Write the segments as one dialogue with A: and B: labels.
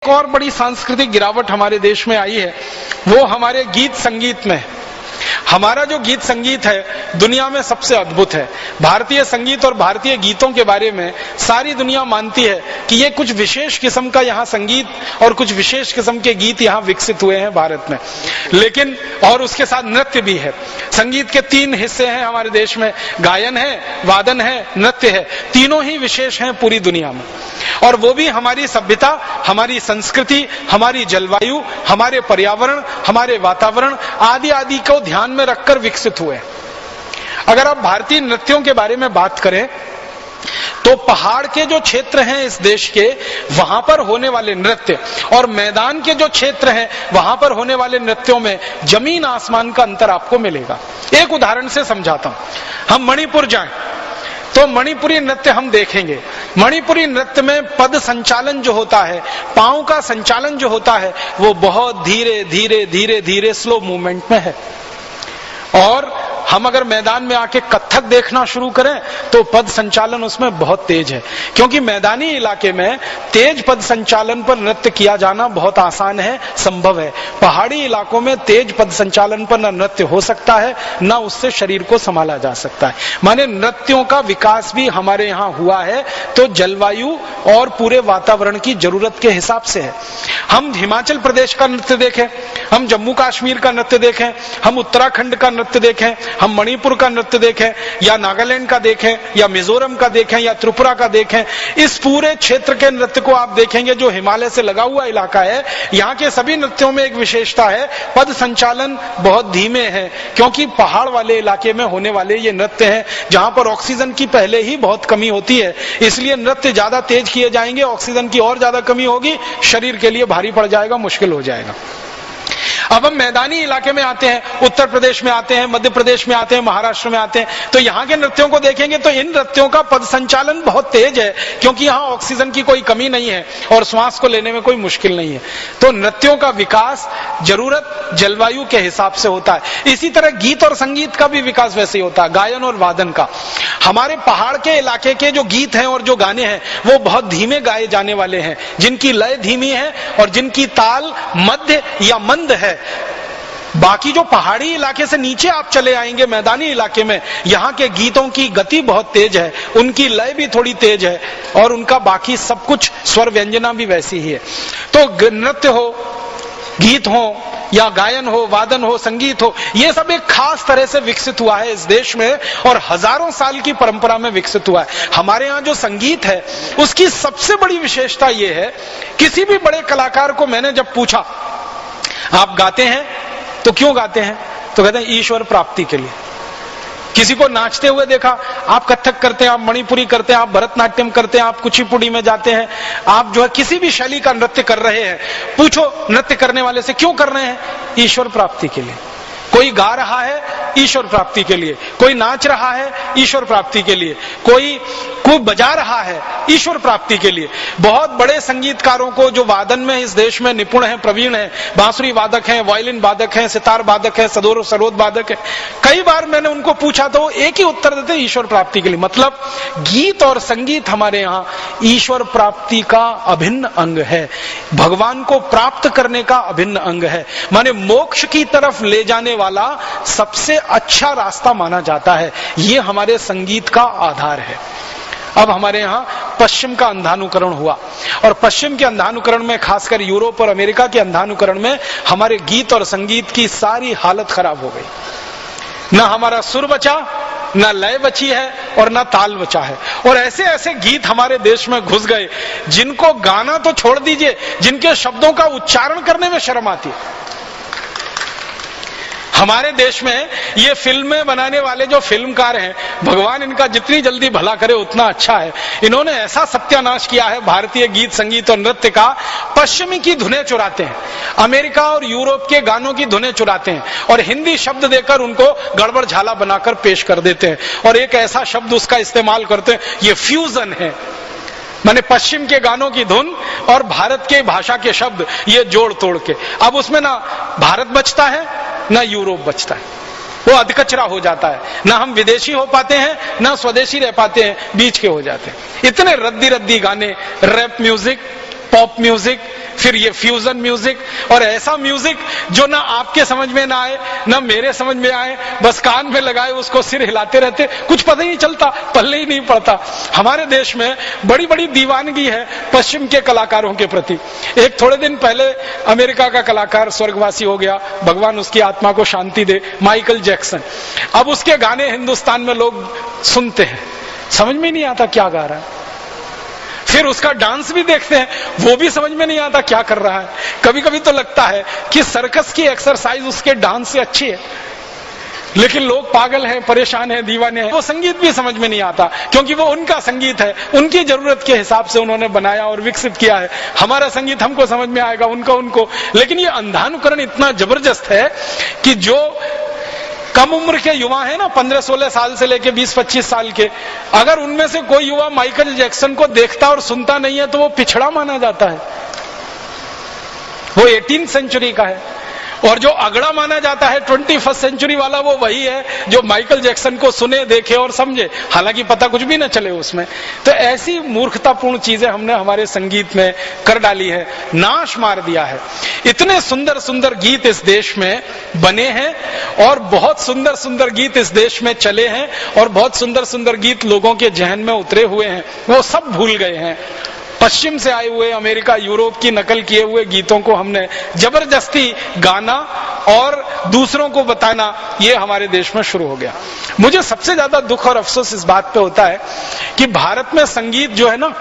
A: एक और बड़ी सांस्कृतिक गिरावट हमारे देश में आई है, वो हमारे गीत संगीत में। हमारा जो गीत संगीत है दुनिया में सबसे अद्भुत है। भारतीय संगीत और भारतीय गीतों के बारे में सारी दुनिया मानती है कि ये कुछ विशेष किस्म का यहाँ संगीत और कुछ विशेष किस्म के गीत यहाँ विकसित हुए हैं भारत में। लेकिन और उसके साथ नृत्य भी है। संगीत के 3 हिस्से हैं हमारे देश में, गायन है, वादन है, नृत्य है। तीनों ही विशेष हैं पूरी दुनिया में, और वो भी हमारी सभ्यता, हमारी संस्कृति, हमारी जलवायु, हमारे पर्यावरण, हमारे वातावरण आदि आदि को ध्यान में रखकर विकसित हुए। अगर आप भारतीय नृत्यों के बारे में बात करें तो पहाड़ के जो क्षेत्र हैं इस देश के, वहां पर होने वाले नृत्य और मैदान के जो क्षेत्र हैं वहां पर होने वाले नृत्यों में जमीन आसमान का अंतर आपको मिलेगा। एक उदाहरण से समझाता हूं। हम मणिपुर जाएं तो मणिपुरी नृत्य हम देखेंगे। मणिपुरी नृत्य में पद संचालन जो होता है, पांव का संचालन जो होता है, वो बहुत धीरे धीरे धीरे धीरे स्लो मूवमेंट में है। और हम अगर मैदान में आके कथक देखना शुरू करें तो पद संचालन उसमें बहुत तेज है, क्योंकि मैदानी इलाके में तेज पद संचालन पर नृत्य किया जाना बहुत आसान है, संभव है। पहाड़ी इलाकों में तेज पद संचालन पर न नृत्य हो सकता है, न उससे शरीर को संभाला जा सकता है। माने नृत्यों का विकास भी हमारे यहाँ हुआ है तो जलवायु और पूरे वातावरण की जरूरत के हिसाब से है। हम हिमाचल प्रदेश का नृत्य देखें, हम जम्मू कश्मीर का नृत्य देखें, हम उत्तराखंड का नृत्य देखें, हम मणिपुर का नृत्य देखें, या नागालैंड का देखें, या मिजोरम का देखें, या त्रिपुरा का देखें, इस पूरे क्षेत्र के नृत्य को आप देखेंगे जो हिमालय से लगा हुआ इलाका है, यहाँ के सभी नृत्यों में एक विशेषता है, पद संचालन बहुत धीमे हैं, क्योंकि पहाड़ वाले इलाके में होने वाले ये नृत्य हैं जहां पर ऑक्सीजन की पहले ही बहुत कमी होती है, इसलिए नृत्य ज्यादा तेज किए जाएंगे, ऑक्सीजन की और ज्यादा कमी होगी, शरीर के लिए भारी पड़ जाएगा, मुश्किल हो जाएगा। अब हम मैदानी इलाके में आते हैं, उत्तर प्रदेश में आते हैं, मध्य प्रदेश में आते हैं, महाराष्ट्र में आते हैं, तो यहाँ के नृत्यों को देखेंगे तो इन नृत्यों का पद संचालन बहुत तेज है, क्योंकि यहाँ ऑक्सीजन की कोई कमी नहीं है और श्वास को लेने में कोई मुश्किल नहीं है। तो नृत्यों का विकास जरूरत जलवायु के हिसाब से होता है। इसी तरह गीत और संगीत का भी विकास वैसे ही होता है, गायन और वादन का। हमारे पहाड़ के इलाके के जो गीत हैं और जो गाने हैं वो बहुत धीमे गाए जाने वाले हैं, जिनकी लय धीमी है और जिनकी ताल मध्य या मंद है। बाकी जो पहाड़ी इलाके से नीचे आप चले आएंगे मैदानी इलाके में, यहाँ के गीतों की गति बहुत तेज है, उनकी लय भी थोड़ी तेज है और उनका बाकी सब कुछ स्वर व्यंजना भी वैसी ही है। तो नृत्य हो, गीत हो, या गायन हो, वादन हो, संगीत हो, ये सब एक खास तरह से विकसित हुआ है इस देश में और हजारों साल की परंपरा में विकसित हुआ है। हमारे यहाँ जो संगीत है उसकी सबसे बड़ी विशेषता ये है, किसी भी बड़े कलाकार को मैंने जब पूछा आप गाते हैं तो क्यों गाते हैं, तो कहते हैं ईश्वर प्राप्ति के लिए। किसी को नाचते हुए देखा, आप कथक करते हैं, आप मणिपुरी करते हैं, आप भरतनाट्यम करते हैं, आप कुचिपुड़ी में जाते हैं, आप जो है किसी भी शैली का नृत्य कर रहे हैं, पूछो नृत्य करने वाले से क्यों कर रहे हैं, ईश्वर प्राप्ति के लिए। कोई गा रहा है ईश्वर प्राप्ति के लिए, कोई नाच रहा है ईश्वर प्राप्ति के लिए, कोई बजा रहा है ईश्वर प्राप्ति के लिए। बहुत बड़े संगीतकारों को जो वादन में इस देश में निपुण हैं, प्रवीण हैं, बांसुरी वादक हैं, वायलिन वादक हैं, सितार वादक हैं, सरोद वादक हैं, कई बार मैंने उनको पूछा तो एक ही उत्तर देते ईश्वर प्राप्ति के लिए। मतलब गीत और संगीत हमारे यहाँ ईश्वर प्राप्ति का अभिन्न अंग है, भगवान को प्राप्त करने का अभिन्न अंग है, माने मोक्ष की तरफ ले जाने वाला सबसे अच्छा रास्ता माना जाता है। ये हमारे संगीत का आधार है। अब हमारे यहाँ पश्चिम का अंधानुकरण हुआ और पश्चिम के अंधानुकरण में, खासकर यूरोप और अमेरिका के अंधानुकरण में, हमारे गीत और संगीत की सारी हालत खराब हो गई। ना हमारा सुर बचा, ना लय बची है और ना ताल बचा है। और ऐसे ऐसे गीत हमारे देश में घुस गए जिनको गाना तो छोड़ दीजिए, जिनके शब्दों का उच्चारण करने में शर्म आती है। हमारे देश में ये फिल्में बनाने वाले जो फिल्मकार हैं, भगवान इनका जितनी जल्दी भला करे उतना अच्छा है। इन्होंने ऐसा सत्यानाश किया है भारतीय गीत संगीत और नृत्य का, पश्चिमी की धुनें चुराते हैं, अमेरिका और यूरोप के गानों की धुनें चुराते हैं और हिंदी शब्द देकर उनको गड़बड़ झाला बनाकर पेश कर देते हैं और एक ऐसा शब्द उसका इस्तेमाल करते हैं, ये फ्यूजन है। माने पश्चिम के गानों की धुन और भारत के भाषा के शब्द ये जोड़ तोड़ के, अब उसमें ना भारत बचता है ना यूरोप बचता है, वो अधकचरा हो जाता है। ना हम विदेशी हो पाते हैं ना स्वदेशी रह पाते हैं, बीच के हो जाते हैं। इतने रद्दी रद्दी गाने, रैप म्यूजिक, पॉप म्यूजिक, फिर ये फ्यूजन म्यूजिक, और ऐसा म्यूजिक जो ना आपके समझ में ना आए ना मेरे समझ में आए, बस कान में लगाए उसको सिर हिलाते रहते, कुछ पता ही नहीं चलता, पल्ले ही नहीं पड़ता। हमारे देश में बड़ी बड़ी दीवानगी है पश्चिम के कलाकारों के प्रति। एक थोड़े दिन पहले अमेरिका का कलाकार स्वर्गवासी हो गया, भगवान उसकी आत्मा को शांति दे, माइकल जैक्सन। अब उसके गाने हिंदुस्तान में लोग सुनते हैं, समझ में नहीं आता क्या गा रहा है। फिर उसका डांस भी देखते हैं, वो भी समझ में नहीं आता क्या कर रहा है। कभी कभी तो लगता है कि सर्कस की एक्सरसाइज उसके डांस से अच्छी है, लेकिन लोग पागल हैं, परेशान हैं, दीवाने हैं। वो संगीत भी समझ में नहीं आता, क्योंकि वो उनका संगीत है, उनकी जरूरत के हिसाब से उन्होंने बनाया और विकसित किया है। हमारा संगीत हमको समझ में आएगा, उनका उनको। लेकिन ये अंधानुकरण इतना जबरदस्त है कि जो कम उम्र के युवा हैं ना, 15-16 साल से लेके 20-25 साल के, अगर उनमें से कोई युवा माइकल जैक्सन को देखता और सुनता नहीं है तो वो पिछड़ा माना जाता है। वो 18वीं सेंचुरी का है, और जो अगड़ा माना जाता है 21st सेंचुरी वाला, वो वही है जो माइकल जैक्सन को सुने, देखे और समझे, हालांकि पता कुछ भी न चले उसमें। तो ऐसी मूर्खतापूर्ण चीजें हमने हमारे संगीत में कर डाली है, नाश मार दिया है। इतने सुंदर सुंदर गीत इस देश में बने हैं, और बहुत सुंदर सुंदर गीत इस देश में चले हैं, और बहुत सुंदर सुंदर गीत लोगों के जहन में उतरे हुए हैं, वो सब भूल गए हैं। पश्चिम से आए हुए, अमेरिका यूरोप की नकल किए हुए गीतों को हमने जबरदस्ती गाना और दूसरों को बताना, ये हमारे देश में शुरू हो गया। मुझे सबसे ज्यादा दुख और अफसोस इस बात पे होता है कि भारत में संगीत जो है ना,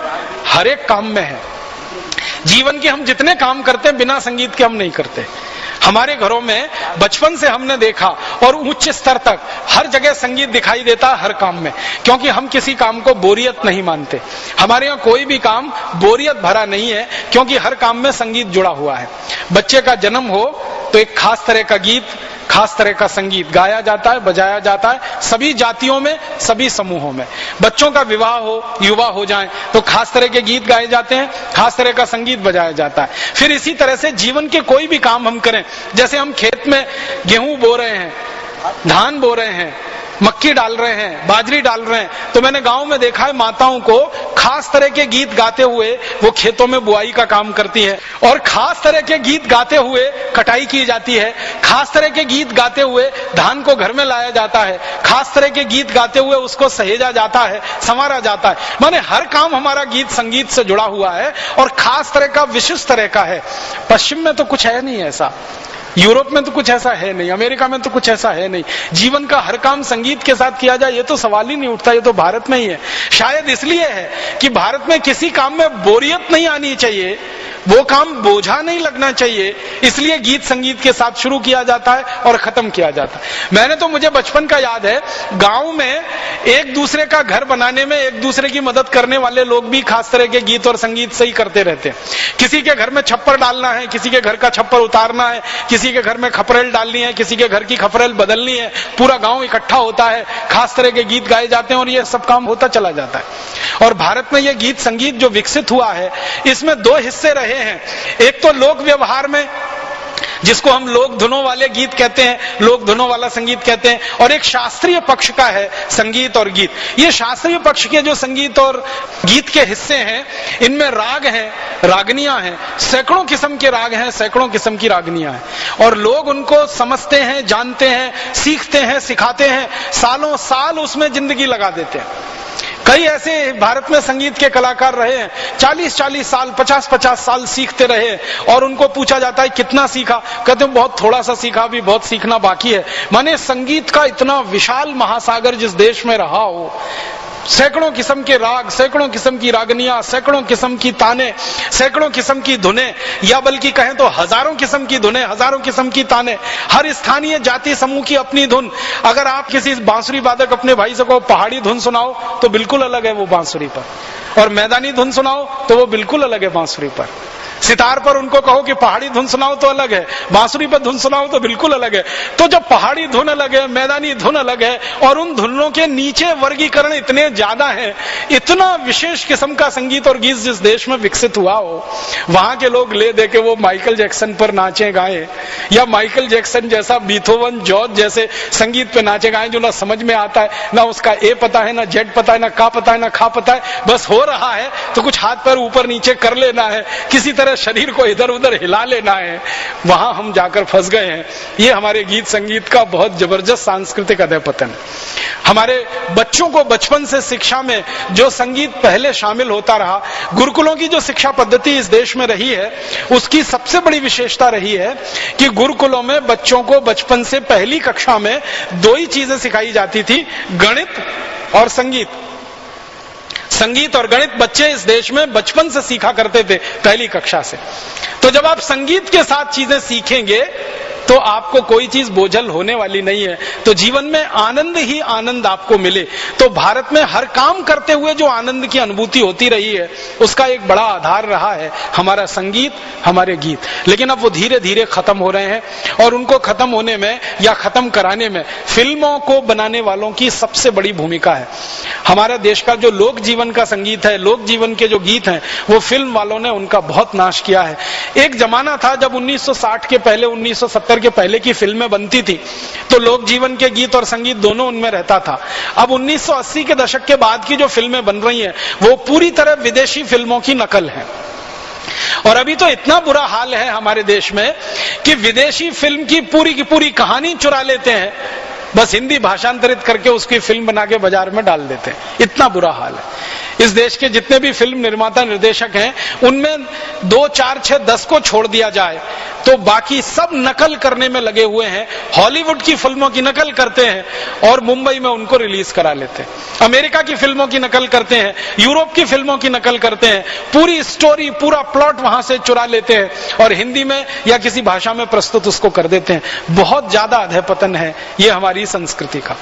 A: हर एक काम में है। जीवन के हम जितने काम करते हैं, बिना संगीत के हम नहीं करते। हमारे घरों में बचपन से हमने देखा, और उच्च स्तर तक हर जगह संगीत दिखाई देता है, हर काम में, क्योंकि हम किसी काम को बोरियत नहीं मानते। हमारे यहाँ कोई भी काम बोरियत भरा नहीं है, क्योंकि हर काम में संगीत जुड़ा हुआ है। बच्चे का जन्म हो तो एक खास तरह का गीत, खास तरह का संगीत गाया जाता है, बजाया जाता है, सभी जातियों में, सभी समूहों में। बच्चों का विवाह हो, युवा हो जाए तो खास तरह के गीत गाए जाते हैं, खास तरह का संगीत बजाया जाता है। फिर इसी तरह से जीवन के कोई भी काम हम करें, जैसे हम खेत में गेहूं बो रहे हैं, धान बो रहे हैं, मक्की डाल रहे हैं, बाजरी डाल रहे हैं, तो मैंने गांव में देखा है माताओं को खास तरह के गीत गाते हुए वो खेतों में बुआई का काम करती है, और खास तरह के गीत गाते हुए कटाई की जाती है, खास तरह के गीत गाते हुए धान को घर में लाया जाता है, खास तरह के गीत गाते हुए उसको सहेजा जाता है, संवारा जाता है। माने हर काम हमारा गीत संगीत से जुड़ा हुआ है, और खास तरह का, विशिष्ट तरह का है। पश्चिम में तो कुछ है नहीं ऐसा, यूरोप में तो कुछ ऐसा है नहीं, अमेरिका में तो कुछ ऐसा है नहीं। जीवन का हर काम संगीत के साथ किया जाए, ये तो सवाल ही नहीं उठता। ये तो भारत में ही है। शायद इसलिए है कि भारत में किसी काम में बोरियत नहीं आनी चाहिए, वो काम बोझा नहीं लगना चाहिए, इसलिए गीत संगीत के साथ शुरू किया जाता है और खत्म किया जाता है। मैंने तो, मुझे बचपन का याद है, गांव में एक दूसरे का घर बनाने में एक दूसरे की मदद करने वाले लोग भी खास तरह के गीत और संगीत से ही करते रहते हैं। किसी के घर में छप्पर डालना है, किसी के घर का छप्पर उतारना है, किसी के घर में खपरेल डालनी है, किसी के घर की खपरेल बदलनी है, पूरा गांव इकट्ठा होता है, खास तरह के गीत गाए जाते हैं, और ये सब काम होता चला जाता है। और भारत में ये गीत संगीत जो विकसित हुआ है, इसमें दो हिस्से रहे हैं। एक तो लोक व्यवहार में, जिसको हम लोक धुनों वाले गीत कहते हैं, लोक धुनों वाला संगीत कहते हैं, और एक शास्त्रीय पक्ष का है संगीत और गीत। ये शास्त्रीय पक्ष के जो संगीत और गीत के हिस्से हैं, इनमें राग हैं, रागनियां हैं, सैकड़ों किस्म के राग हैं, सैकड़ों किस्म की रागनियां हैं, और लोग उनको समझते हैं, जानते हैं, सीखते हैं, सिखाते हैं, सालों साल उसमें जिंदगी लगा देते हैं। कई ऐसे भारत में संगीत के कलाकार रहे हैं, 40-40 साल, 50-50 साल सीखते रहे, और उनको पूछा जाता है कितना सीखा, कहते हैं बहुत थोड़ा सा सीखा, अभी बहुत सीखना बाकी है। माने संगीत का इतना विशाल महासागर जिस देश में रहा हो, सैकड़ों किस्म के राग, सैकड़ों किस्म की रागनियां, सैकड़ों किस्म की ताने, सैकड़ों किस्म की धुनें, या बल्कि कहें तो हजारों किस्म की धुनें, हजारों किस्म की ताने, हर स्थानीय जाति समूह की अपनी धुन। अगर आप किसी बांसुरी वादक अपने भाई से कहो पहाड़ी धुन सुनाओ तो बिल्कुल अलग है वो बांसुरी पर, और मैदानी धुन सुनाओ तो वो बिल्कुल अलग है बांसुरी पर। सितार पर उनको कहो कि पहाड़ी धुन सुनाओ तो अलग है, बांसुरी पर धुन सुनाओ तो बिल्कुल अलग है। तो जब पहाड़ी धुन अलग है, मैदानी धुन अलग है, और उन धुनों के नीचे वर्गीकरण इतने ज्यादा है, इतना विशेष किस्म का संगीत और गीत जिस देश में विकसित हुआ हो, वहां के लोग ले दे के वो माइकल जैक्सन पर नाचे गाए, या माइकल जैक्सन जैसा, बीथोवन, जॉर्ज जैसे संगीत पे नाचे गाए, जो ना समझ में आता है, ना उसका ए पता है, ना जेड पता है, ना का पता है, ना खा पता है, बस हो रहा है तो कुछ हाथ पैर ऊपर नीचे कर लेना है, किसी तरह तरह शरीर को इधर उधर हिला लेना है, वहां हम जाकर फंस गए हैं। ये हमारे गीत संगीत का बहुत जबरदस्त सांस्कृतिक अधःपतन है। हमारे बच्चों को बचपन से शिक्षा में जो संगीत पहले शामिल होता रहा, गुरुकुलों की जो शिक्षा पद्धति इस देश में रही है, उसकी सबसे बड़ी विशेषता रही है कि गुरुकुलों में बच्चों को बचपन से पहली कक्षा में दो ही चीजें सिखाई जाती थी, गणित और संगीत। संगीत और गणित बच्चे इस देश में बचपन से सीखा करते थे, पहली कक्षा से। तो जब आप संगीत के साथ चीजें सीखेंगे तो आपको कोई चीज बोझल होने वाली नहीं है, तो जीवन में आनंद ही आनंद आपको मिले। तो भारत में हर काम करते हुए जो आनंद की अनुभूति होती रही है, उसका एक बड़ा आधार रहा है हमारा संगीत, हमारे गीत। लेकिन अब वो धीरे धीरे खत्म हो रहे हैं, और उनको खत्म होने में या खत्म कराने में फिल्मों को बनाने वालों की सबसे बड़ी भूमिका है। हमारे देश का जो लोक जीवन का संगीत है, लोक जीवन के जो गीत हैं, वो फिल्म वालों ने उनका बहुत नाश किया है। एक जमाना था जब 1960 के पहले, 1970 के पहले की फिल्में बनती थी, तो लोक जीवन के गीत और संगीत दोनों उनमें रहता था। अब 1980 के दशक के बाद की जो फिल्में बन रही हैं, वो पूरी तरह विदेशी फिल्मों की नकल है। और अभी तो इतना बुरा हाल है हमारे देश में कि विदेशी फिल्म की पूरी कहानी चुरा लेते हैं, बस हिंदी भाषांतरित करके उसकी फिल्म बना के बाजार में डाल देते हैं। इतना बुरा हाल है। इस देश के जितने भी फिल्म निर्माता निर्देशक हैं, उनमें 2, 4, 6, 10 को छोड़ दिया जाए तो बाकी सब नकल करने में लगे हुए हैं। हॉलीवुड की फिल्मों की नकल करते हैं और मुंबई में उनको रिलीज करा लेते हैं। अमेरिका की फिल्मों की नकल करते हैं, यूरोप की फिल्मों की नकल करते हैं, पूरी स्टोरी, पूरा प्लॉट वहां से चुरा लेते हैं और हिंदी में या किसी भाषा में प्रस्तुत उसको कर देते हैं। बहुत ज्यादा अधःपतन है ये हमारी संस्कृति का।